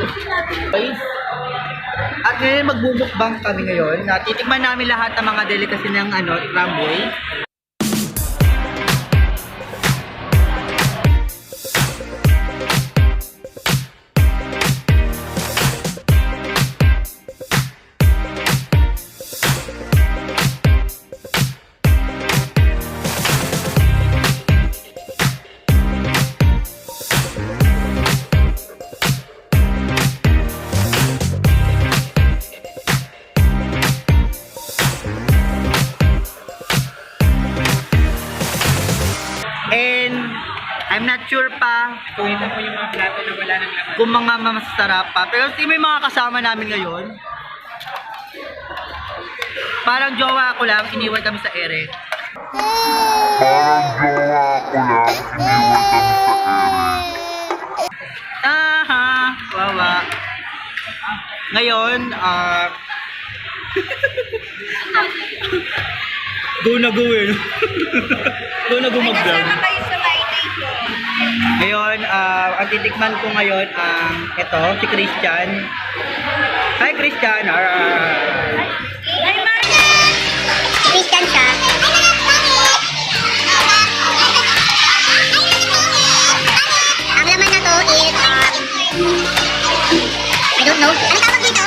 Okay. At ngayon magbubukbang kami ngayon. Titikman namin lahat ng mga delicacy ng Ramboy. I'm not sure pa kung Ito po yung mga plato na wala ng laman. kung mga masasarap pa. Pero may mga kasama namin ngayon. Parang jowa ko lang, iniwan kami sa ere. Aha, wawa. Ngayon, go na go eh. Go na go mag-vlog. Ngayon, ang titikman ko ngayon ito, si Christian. Hi Christian! Hi Marla! Christian siya. Ang laman na to is, I don't know. Ano tawag dito?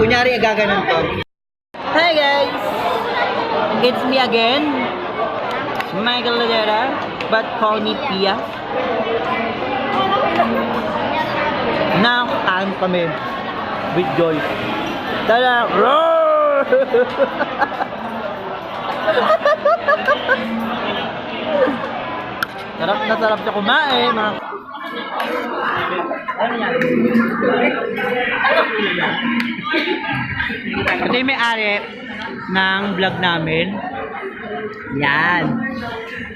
Kunyari, gaganon ko. Hi guys! It's me again, Michael Ladera, but call me Pia. Nakakain kami with Joy. Tara! Roar! Sarap na sarap siya kumain. Ito yung may-ari ng vlog namin. Yan.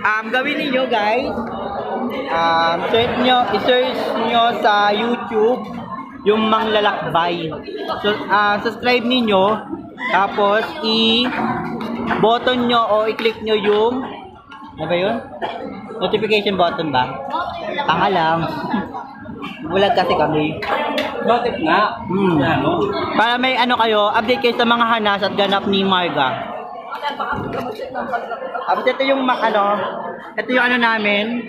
Gawin niyo guys. I-search nyo sa YouTube yung Manglalakbay. So, subscribe niyo. Tapos, i-button nyo o i-click nyo yung ano ba yun? Notification button ba? Tanga lang. Bulag kasi kami. Bakit nga? Ano? Para may ano kayo, update kayo sa mga hanas at ganap ni Marga. Tapos ito yung ito yung ano namin.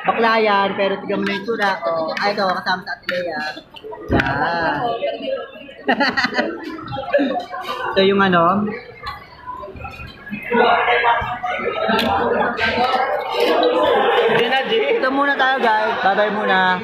Baklayan, pero tignan mo na yung tura. Ito, kasama sa Atilea. Yeah. Ito yung ito muna tayo guys. Bye-bye muna.